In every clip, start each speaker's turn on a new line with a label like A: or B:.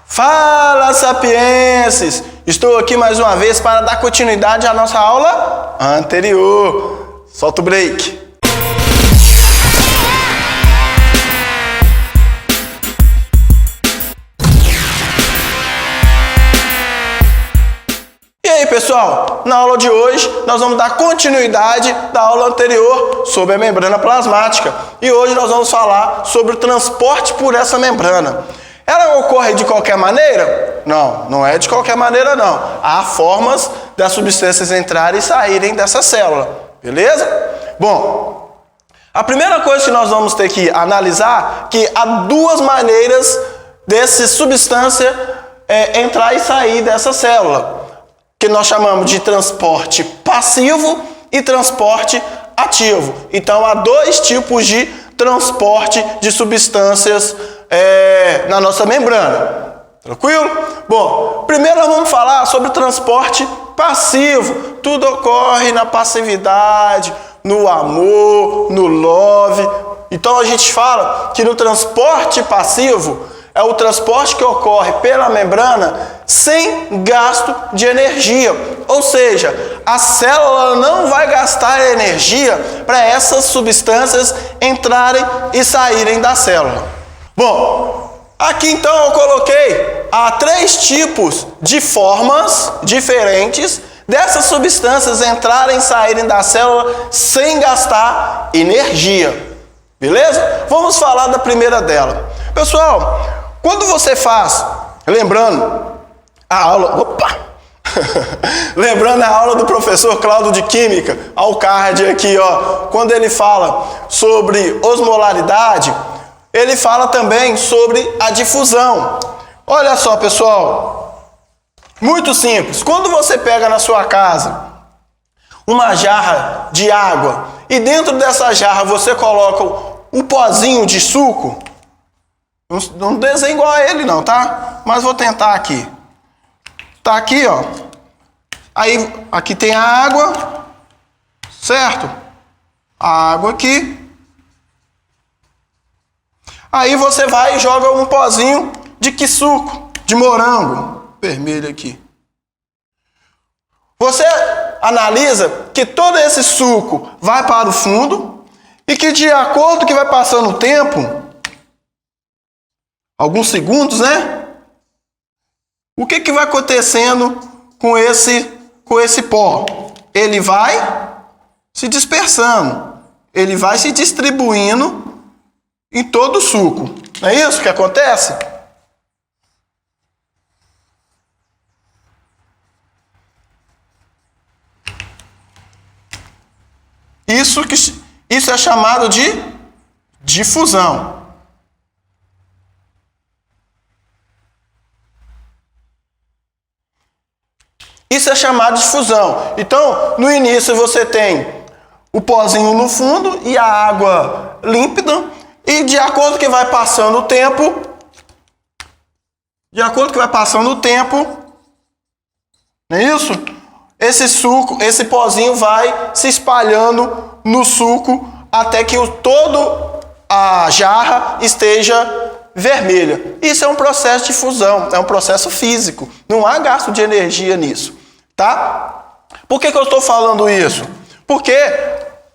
A: Fala, sapienses! Estou aqui mais uma vez para dar continuidade à nossa aula anterior. Solta o break. E aí, pessoal? Na aula de hoje, nós vamos dar continuidade da aula anterior sobre a membrana plasmática. E hoje nós vamos falar sobre o transporte por essa membrana. Ela ocorre de qualquer maneira? Não, não é de qualquer maneira não. Há formas das substâncias entrarem e saírem dessa célula, beleza? Bom, a primeira coisa que nós vamos ter que analisar é que há duas maneiras dessa substância entrar e sair dessa célula, que nós chamamos de transporte passivo e transporte ativo. Então, há dois tipos de transporte de substâncias na nossa membrana. Tranquilo? Bom, primeiro nós vamos falar sobre o transporte passivo. Tudo ocorre na passividade, no amor, no love. Então a gente fala que no transporte passivo é o transporte que ocorre pela membrana sem gasto de energia. Ou seja, a célula não vai gastar energia para essas substâncias entrarem e saírem da célula. Bom, aqui então eu coloquei três tipos de formas diferentes dessas substâncias entrarem e saírem da célula sem gastar energia. Beleza? Vamos falar da primeira dela. Pessoal, quando você faz, lembrando a aula, lembrando a aula do professor Cláudio de Química, ao card aqui, ó, quando ele fala sobre osmolaridade, ele fala também sobre a difusão. Olha só, pessoal, muito simples. Quando você pega na sua casa uma jarra de água e dentro dessa jarra você coloca um pozinho de suco, não desenho igual a ele não, tá? Mas vou tentar aqui. Tá aqui, ó. Aí, aqui tem a água, certo? A água aqui. Aí você vai e joga um pozinho de que suco? De morango. Vermelho aqui. Você analisa que todo esse suco vai para o fundo e que de acordo que vai passando o tempo, alguns segundos, né? O que vai acontecendo com esse pó? Ele vai se dispersando. Ele vai se distribuindo em todo o suco. Não é isso que acontece? Isso é chamado de difusão. Isso é chamado de difusão. Então, no início você tem o pozinho no fundo e a água límpida. E de acordo que vai passando o tempo, não é isso? Esse suco, esse pozinho vai se espalhando no suco até que toda a jarra esteja vermelha. Isso é um processo de fusão, é um processo físico. Não há gasto de energia nisso, tá? Por que eu estou falando isso? Porque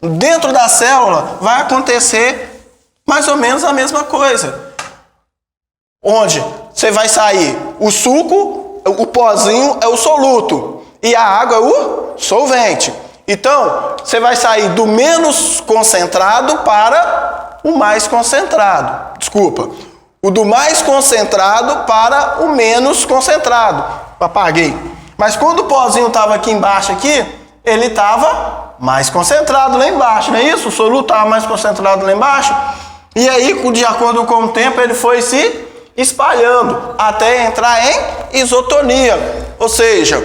A: dentro da célula vai acontecer mais ou menos a mesma coisa. Onde você vai sair o suco, o pozinho é o soluto e a água é o solvente. Então, você vai sair do menos concentrado para o mais concentrado. Desculpa. O do mais concentrado para o menos concentrado. Apaguei. Mas quando o pozinho estava aqui embaixo, ele estava mais concentrado lá embaixo, não é isso? O soluto estava mais concentrado lá embaixo. E aí, de acordo com o tempo, ele foi se espalhando até entrar em isotonia. Ou seja,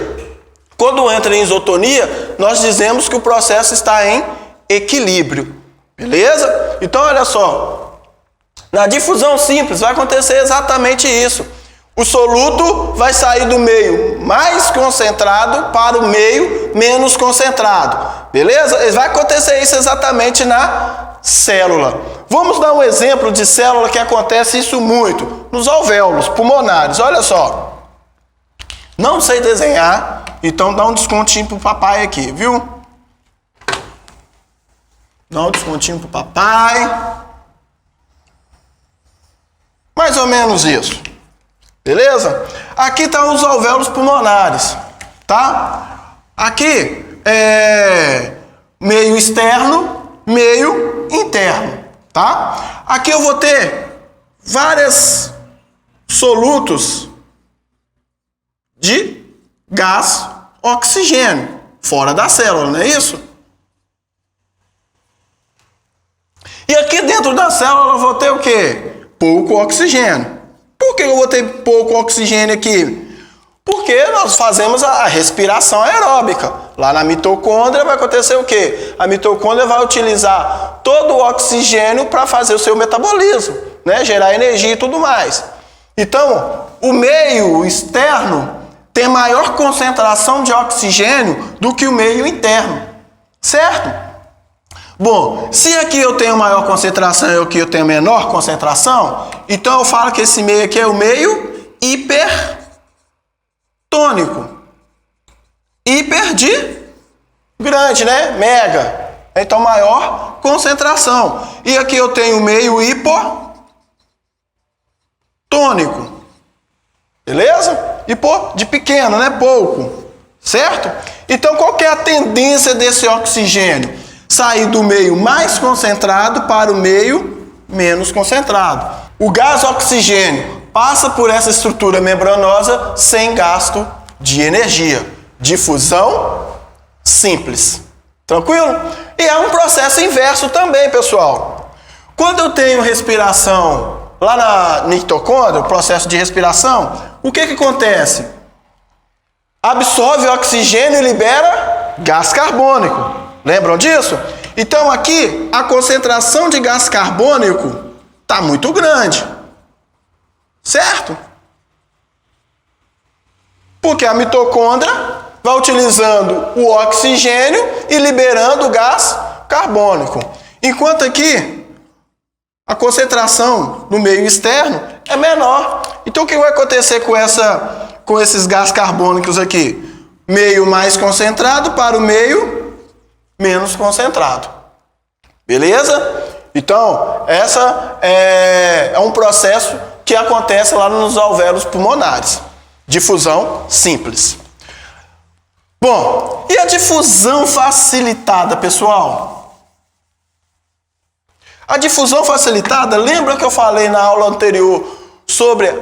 A: quando entra em isotonia, nós dizemos que o processo está em equilíbrio. Beleza? Então, olha só. Na difusão simples vai acontecer exatamente isso. O soluto vai sair do meio mais concentrado para o meio menos concentrado. Beleza? Vai acontecer isso exatamente na célula. Vamos dar um exemplo de célula que acontece isso muito. nos alvéolos pulmonares. Olha só. Não sei desenhar, então dá um descontinho pro papai aqui, viu? Dá um descontinho pro papai. Mais ou menos isso. Beleza? Aqui estão os alvéolos pulmonares, tá? Aqui é meio externo, meio interno, tá? Aqui eu vou ter vários solutos de gás oxigênio fora da célula, não é isso? E aqui dentro da célula eu vou ter o quê? Pouco oxigênio. Por que eu vou ter pouco oxigênio aqui? Porque nós fazemos a respiração aeróbica. Lá na mitocôndria vai acontecer o quê? A mitocôndria vai utilizar todo o oxigênio para fazer o seu metabolismo, né? Gerar energia e tudo mais. Então, o meio externo tem maior concentração de oxigênio do que o meio interno, certo? Bom, se aqui eu tenho maior concentração e aqui eu tenho menor concentração, então eu falo que esse meio aqui é o meio hipertônico. Hiper de grande, né? Mega. Então maior concentração. E aqui eu tenho o meio hipotônico. Beleza? Hipo de pequeno, né? Pouco. Certo? Então qual que é a tendência desse oxigênio? Sair do meio mais concentrado para o meio menos concentrado. O gás oxigênio passa por essa estrutura membranosa sem gasto de energia. Difusão simples. Tranquilo? E é um processo inverso também, pessoal. Quando eu tenho respiração lá na mitocôndria, o processo de respiração, o que acontece? Absorve oxigênio e libera gás carbônico. Lembram disso? Então aqui a concentração de gás carbônico está muito grande. Certo? Porque a mitocôndria vai utilizando o oxigênio e liberando o gás carbônico. Enquanto aqui a concentração no meio externo é menor. Então o que vai acontecer com esses gás carbônicos aqui? Meio mais concentrado para o meio menos concentrado. Beleza? Então, essa é um processo que acontece lá nos alvéolos pulmonares. Difusão simples. Bom, e a difusão facilitada, pessoal? A difusão facilitada, lembra que eu falei na aula anterior sobre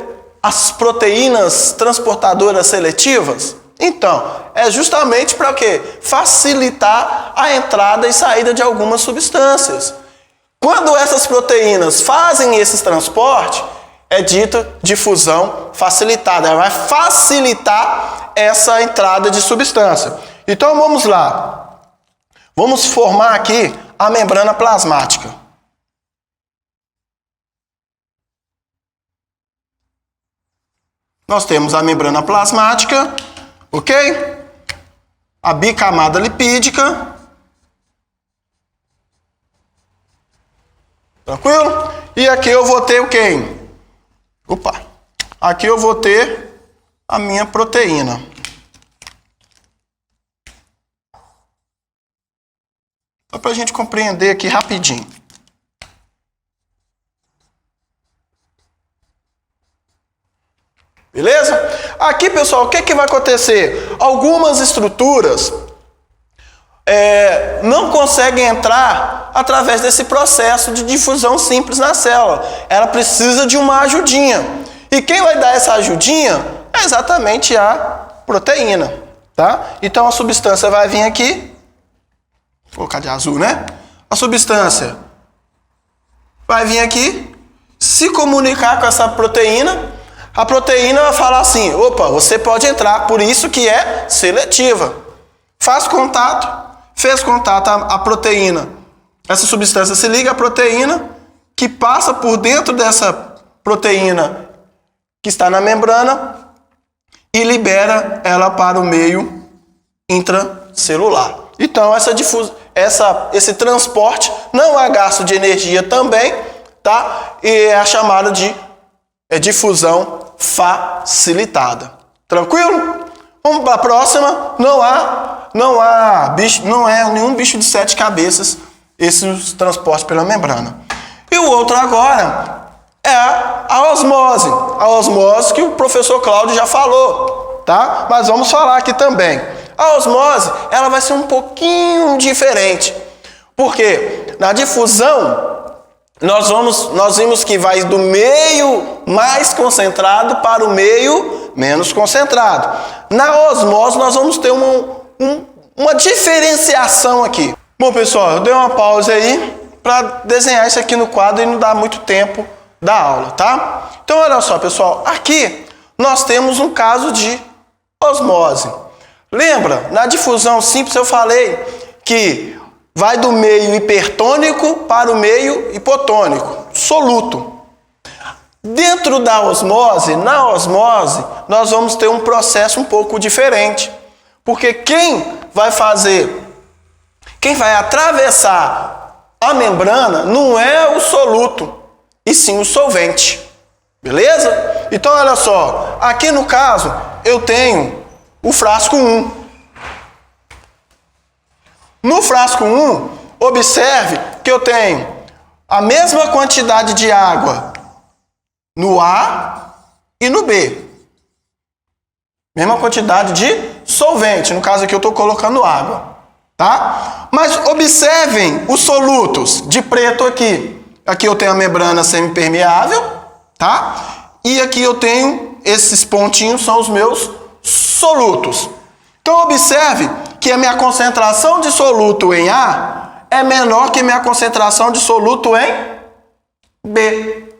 A: as proteínas transportadoras seletivas? Então, é justamente para o quê? Facilitar a entrada e saída de algumas substâncias. Quando essas proteínas fazem esse transporte, é dita difusão facilitada. Ela vai facilitar essa entrada de substância. Então, vamos lá. Vamos formar aqui a membrana plasmática. Nós temos a membrana plasmática. Ok? A bicamada lipídica. Tranquilo? E aqui eu vou ter o quê? Opa! Aqui eu vou ter a minha proteína. Só para a gente compreender aqui rapidinho. Beleza? Aqui, pessoal, o que vai acontecer? Algumas estruturas não conseguem entrar através desse processo de difusão simples na célula. Ela precisa de uma ajudinha. E quem vai dar essa ajudinha é exatamente a proteína. Tá? Então a substância vai vir aqui. Vou colocar de azul, né? A substância vai vir aqui, se comunicar com essa proteína. A proteína vai falar assim, opa, você pode entrar, por isso que é seletiva. Faz contato, fez contato a proteína. Essa substância se liga à proteína, que passa por dentro dessa proteína que está na membrana e libera ela para o meio intracelular. Então, esse transporte não há gasto de energia também, tá? E é a chamada de é difusão facilitada. Tranquilo? Vamos para a próxima. Não é nenhum bicho de 7 cabeças esse transporte pela membrana. E o outro agora é a osmose. A osmose que o professor Cláudio já falou, tá? Mas vamos falar aqui também. A osmose, ela vai ser um pouquinho diferente. Porque na difusão, nós vimos que vai do meio mais concentrado para o meio menos concentrado. Na osmose, nós vamos ter uma diferenciação aqui. Bom, pessoal, eu dei uma pausa aí para desenhar isso aqui no quadro e não dar muito tempo da aula, tá? Então, olha só, pessoal, aqui nós temos um caso de osmose. Lembra? Na difusão simples eu falei que vai do meio hipertônico para o meio hipotônico, soluto. Dentro da osmose, na osmose, nós vamos ter um processo um pouco diferente. Porque quem vai atravessar a membrana não é o soluto, e sim o solvente. Beleza? Então, olha só, aqui no caso, eu tenho o frasco 1. No frasco 1, observe que eu tenho a mesma quantidade de água no A e no B. Mesma quantidade de solvente, no caso aqui eu estou colocando água, tá? Mas observem os solutos de preto aqui. Aqui eu tenho a membrana semipermeável, tá? E aqui eu tenho, esses pontinhos são os meus solutos. Então observe que a minha concentração de soluto em A é menor que a minha concentração de soluto em B.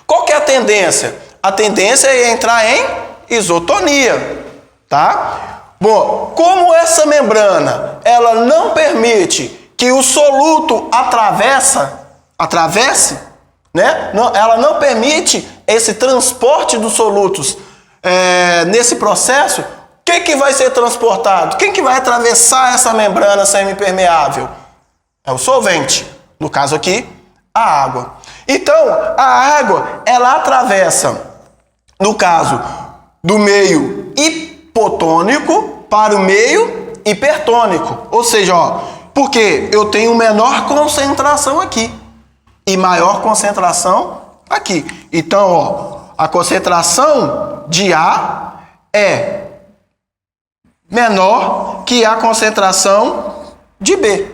A: Qual que é a tendência? A tendência é entrar em isotonia, tá? Bom, como essa membrana, ela não permite que o soluto atravesse, né? Ela não permite esse transporte dos solutos nesse processo. O que vai ser transportado? Quem que vai atravessar essa membrana semipermeável? É o solvente. No caso aqui, a água. Então, a água, ela atravessa, no caso, do meio hipotônico para o meio hipertônico. Ou seja, porque eu tenho menor concentração aqui e maior concentração aqui. Então, a concentração de A é menor que a concentração de B.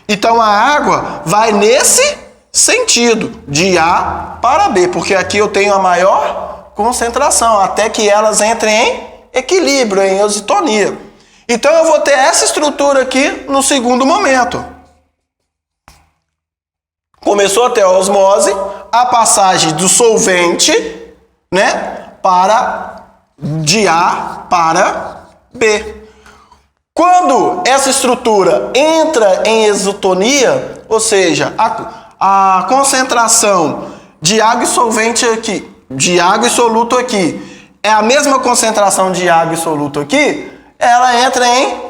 A: Então, a água vai nesse sentido, de A para B, porque aqui eu tenho a maior concentração, até que elas entrem em equilíbrio, em isotonia. Então, eu vou ter essa estrutura aqui no segundo momento. Começou a ter a osmose, a passagem do solvente, né, de A para B. Quando essa estrutura entra em isotonia, ou seja, a concentração de água e solvente aqui, de água e soluto aqui, é a mesma concentração de água e soluto aqui, ela entra em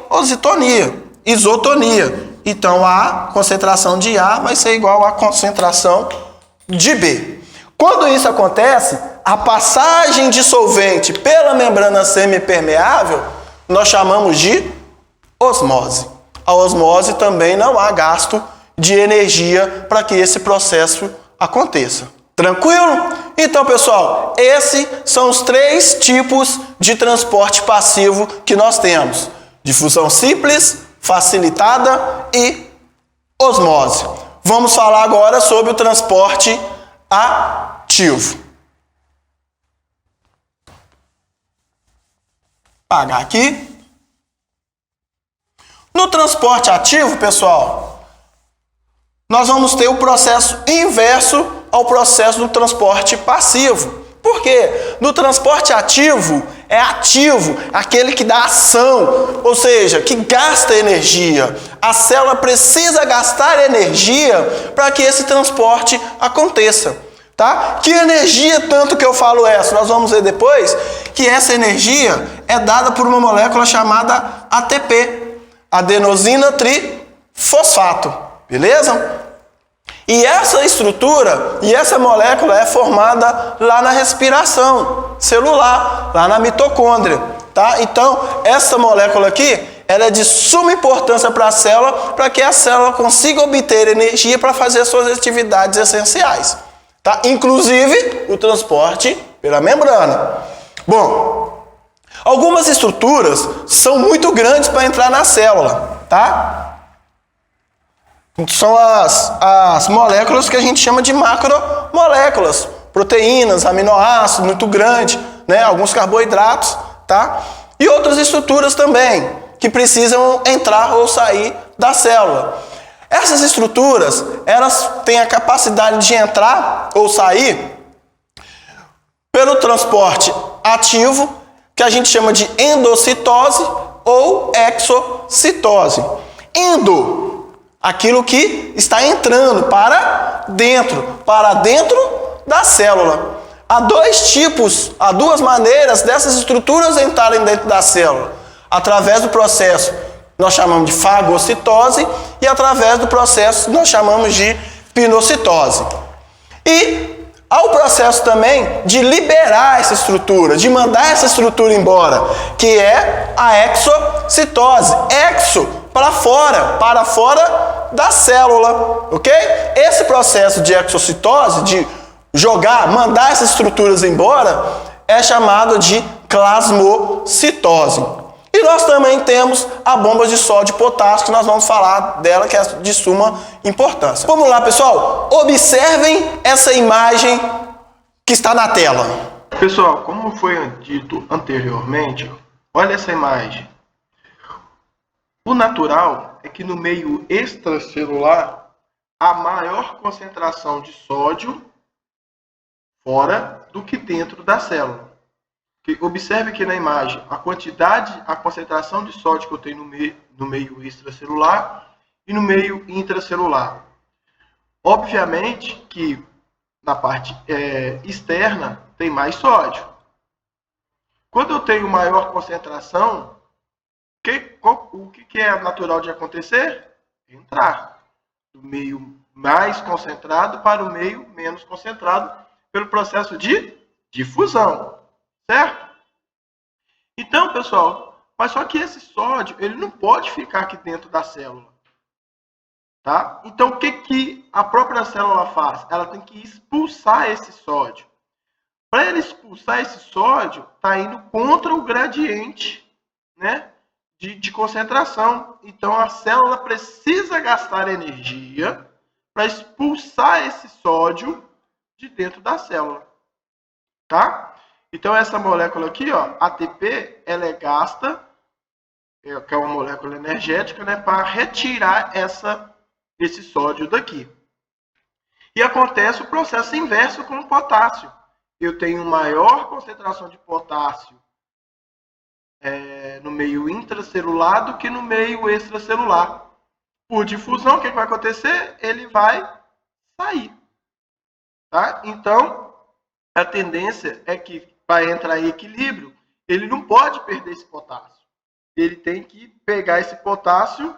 A: isotonia. Então, a concentração de A vai ser igual à concentração de B. Quando isso acontece, a passagem de solvente pela membrana semipermeável, nós chamamos de osmose. A osmose também não há gasto de energia para que esse processo aconteça. Tranquilo? Então, pessoal, esses são os 3 tipos de transporte passivo que nós temos: difusão simples, facilitada e osmose. Vamos falar agora sobre o transporte ativo. Apagar aqui. No transporte ativo, pessoal, nós vamos ter o processo inverso ao processo do transporte passivo. Por quê? No transporte ativo, é ativo, aquele que dá ação, ou seja, que gasta energia. A célula precisa gastar energia para que esse transporte aconteça. Tá? Que energia tanto que eu falo essa? Nós vamos ver depois que essa energia é dada por uma molécula chamada ATP, adenosina trifosfato, beleza? E essa estrutura e essa molécula é formada lá na respiração celular, lá na mitocôndria, tá? Então, essa molécula aqui, ela é de suma importância para a célula, para que a célula consiga obter energia para fazer suas atividades essenciais, tá? Inclusive o transporte pela membrana. Bom, algumas estruturas são muito grandes para entrar na célula, tá? São as moléculas que a gente chama de macromoléculas, proteínas, aminoácidos muito grandes, né? Alguns carboidratos, tá? E outras estruturas também, que precisam entrar ou sair da célula. Essas estruturas, elas têm a capacidade de entrar ou sair pelo transporte ativo, que a gente chama de endocitose ou exocitose. Aquilo que está entrando para dentro da célula. Há duas maneiras dessas estruturas entrarem dentro da célula. Através do processo nós chamamos de fagocitose e através do processo nós chamamos de pinocitose. E há o processo também de liberar essa estrutura, de mandar essa estrutura embora, que é a exocitose. Para fora da célula, ok? Esse processo de exocitose, de mandar essas estruturas embora, é chamado de plasmocitose. E nós também temos a bomba de sódio e potássio, que nós vamos falar dela, que é de suma importância. Vamos lá, pessoal? Observem essa imagem que está na tela.
B: Pessoal, como foi dito anteriormente, olha essa imagem. O natural é que no meio extracelular há maior concentração de sódio fora do que dentro da célula. Observe aqui na imagem a concentração de sódio que eu tenho no meio extracelular e no meio intracelular. Obviamente que na parte externa tem mais sódio. Quando eu tenho maior concentração, o que é natural de acontecer? Entrar do meio mais concentrado para o meio menos concentrado pelo processo de difusão, certo? Então, pessoal, mas só que esse sódio, ele não pode ficar aqui dentro da célula, tá? Então, o que a própria célula faz? Ela tem que expulsar esse sódio. Para ele expulsar esse sódio, está indo contra o gradiente, né, de concentração. Então, a célula precisa gastar energia para expulsar esse sódio de dentro da célula, tá? Então, essa molécula aqui, ó, ATP, ela é gasta, que é uma molécula energética, né, para retirar esse sódio daqui. E acontece o processo inverso com o potássio. Eu tenho maior concentração de potássio no meio intracelular do que no meio extracelular. Por difusão, o que vai acontecer? Ele vai sair. Tá? Então, a tendência é que, para entrar em equilíbrio, ele não pode perder esse potássio. Ele tem que pegar esse potássio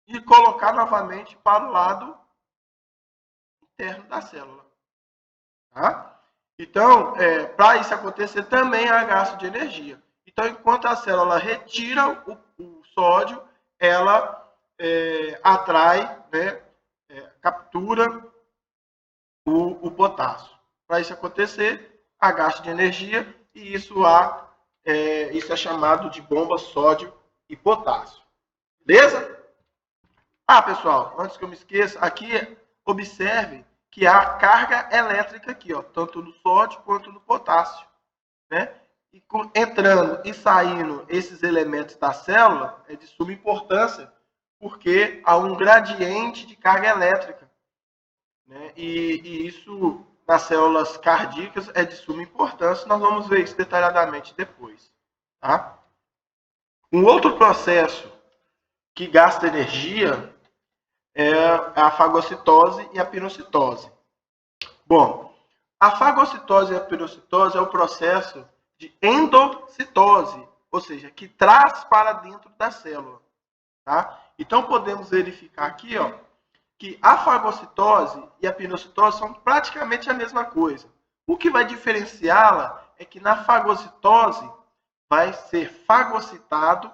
B: e colocar novamente para o lado interno da célula. Tá? Então, para isso acontecer, também há gasto de energia. Então, enquanto a célula retira o sódio, ela atrai, né, captura o potássio. Para isso acontecer, há gasto de energia e isso é chamado de bomba sódio e potássio. Beleza? Pessoal, antes que eu me esqueça, aqui observe que há carga elétrica aqui, ó, tanto no sódio quanto no potássio, né? E entrando e saindo esses elementos da célula é de suma importância, porque há um gradiente de carga elétrica, né? E isso nas células cardíacas é de suma importância. Nós vamos ver isso detalhadamente depois, tá? Um outro processo que gasta energia é a fagocitose e a pinocitose. Bom, a fagocitose e a pinocitose é o processo de endocitose, ou seja, que traz para dentro da célula, tá? Então podemos verificar aqui, ó, que a fagocitose e a pinocitose são praticamente a mesma coisa. O que vai diferenciá-la é que na fagocitose vai ser fagocitado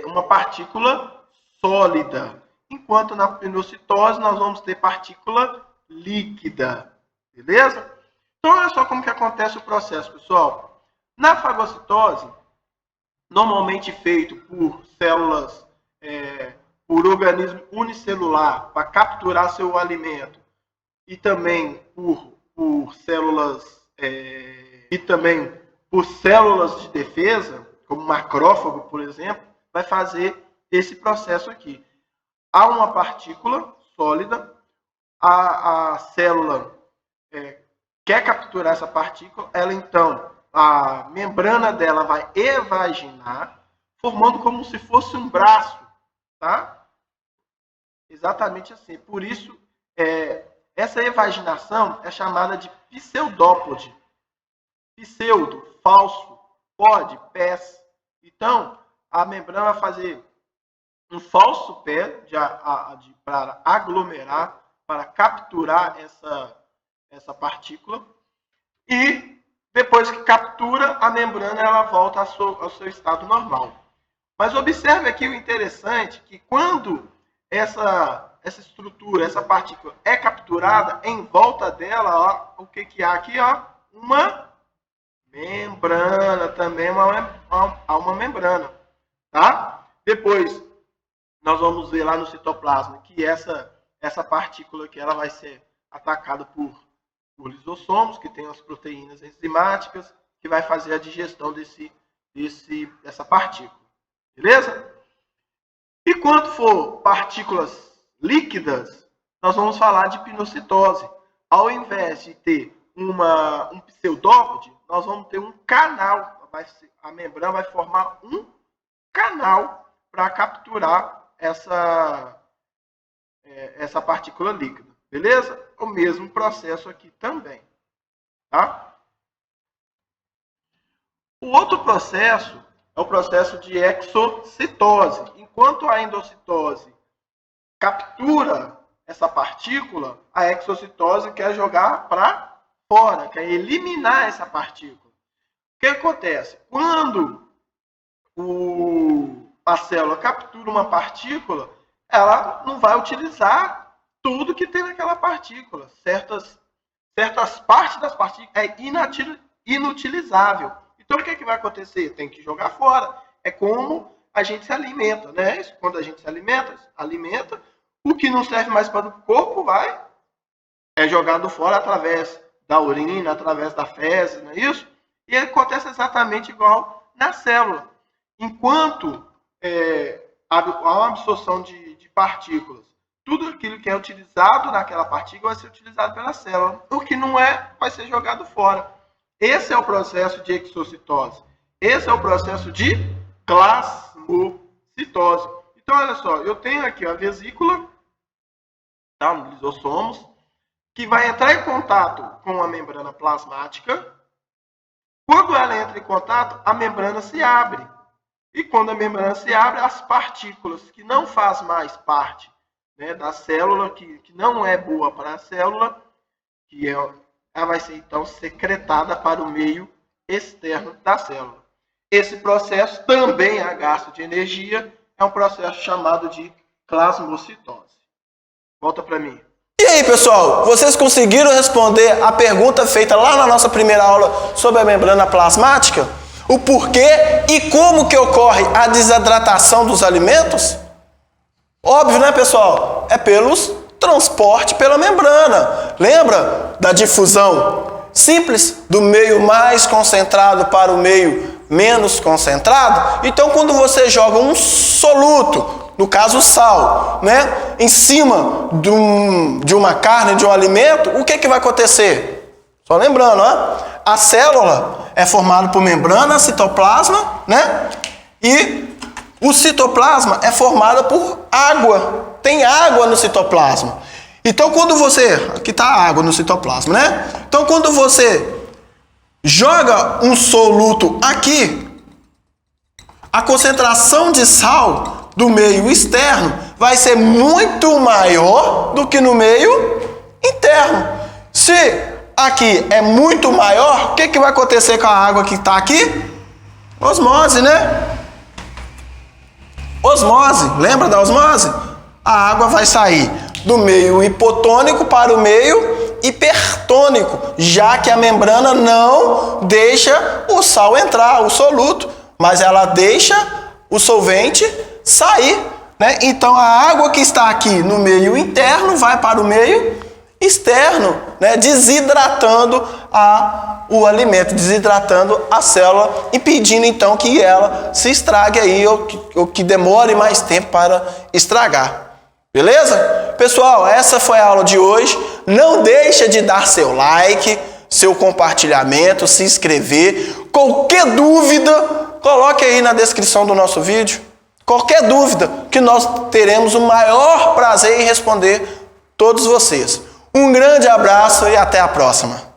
B: uma partícula sólida, enquanto na pinocitose nós vamos ter partícula líquida, beleza? Então olha só como que acontece o processo, pessoal. Na fagocitose, normalmente feito por células, por organismo unicelular, para capturar seu alimento, e também por células de defesa, como macrófago, por exemplo, vai fazer esse processo aqui. Há uma partícula sólida, a célula quer capturar essa partícula, ela então, a membrana dela vai evaginar, formando como se fosse um braço, tá? Exatamente assim. Por isso, essa evaginação é chamada de pseudópode. Pseudo, falso, pode, pés. Então, a membrana vai fazer um falso pé para aglomerar, para capturar essa partícula. E depois que captura, a membrana ela volta ao seu estado normal. Mas observe aqui o interessante, que quando essa estrutura, essa partícula é capturada, em volta dela, ó, o que há aqui? Ó, uma membrana, também há uma membrana. Tá? Depois, nós vamos ver lá no citoplasma que essa partícula aqui ela vai ser atacada por lisossomos, que tem as proteínas enzimáticas, que vai fazer a digestão dessa partícula. Beleza? E quando for partículas líquidas, nós vamos falar de pinocitose. Ao invés de ter um pseudópode, nós vamos ter um canal. A membrana vai formar um canal para capturar essa partícula líquida. Beleza? O mesmo processo aqui também. Tá? O outro processo é o processo de exocitose. Enquanto a endocitose captura essa partícula, a exocitose quer jogar para fora, quer eliminar essa partícula. O que acontece? Quando a célula captura uma partícula, ela não vai utilizar tudo que tem naquela partícula. Certas partes das partículas é inutilizável. Então, o que vai acontecer? Tem que jogar fora. É como a gente se alimenta, né? Quando a gente se alimenta, o que não serve mais para o corpo é jogado fora através da urina, através da fezes, não é isso? E acontece exatamente igual na célula. Enquanto há uma absorção de partículas, tudo aquilo que é utilizado naquela partícula vai ser utilizado pela célula. O que não vai ser jogado fora. Esse é o processo de exocitose. Esse é o processo de plasmocitose. Então, olha só, eu tenho aqui a vesícula, tá, no lisossomos, que vai entrar em contato com a membrana plasmática. Quando ela entra em contato, a membrana se abre. E quando a membrana se abre, as partículas que não fazem mais parte, né, da célula, que não é boa para a célula, ela vai ser então secretada para o meio externo da célula. Esse processo também é gasto de energia, é um processo chamado de plasmocitose. Volta para mim.
A: E aí, pessoal, vocês conseguiram responder a pergunta feita lá na nossa primeira aula sobre a membrana plasmática? O porquê e como que ocorre a desidratação dos alimentos? Óbvio, né, pessoal? É pelos transporte pela membrana. Lembra da difusão simples do meio mais concentrado para o meio menos concentrado? Então, quando você joga um soluto, no caso sal, né, em cima de uma carne, de um alimento, o que vai acontecer? Só lembrando, né? A célula é formada por membrana, citoplasma, né? E o citoplasma é formado por água. Tem água no citoplasma. Então, quando você... Aqui está a água no citoplasma, né? Então, quando você joga um soluto aqui, a concentração de sal do meio externo vai ser muito maior do que no meio interno. Se aqui é muito maior, o que vai acontecer com a água que está aqui? Osmose, né? Osmose, lembra da osmose? A água vai sair do meio hipotônico para o meio hipertônico, já que a membrana não deixa o sal entrar, o soluto, mas ela deixa o solvente sair, né? Então a água que está aqui no meio interno vai para o meio externo, né? Desidratando o alimento, desidratando a célula, impedindo então que ela se estrague aí ou que demore mais tempo para estragar. Beleza? Pessoal, essa foi a aula de hoje. Não deixa de dar seu like, seu compartilhamento, se inscrever. Qualquer dúvida, coloque aí na descrição do nosso vídeo. Qualquer dúvida, que nós teremos o maior prazer em responder todos vocês. Um grande abraço e até a próxima.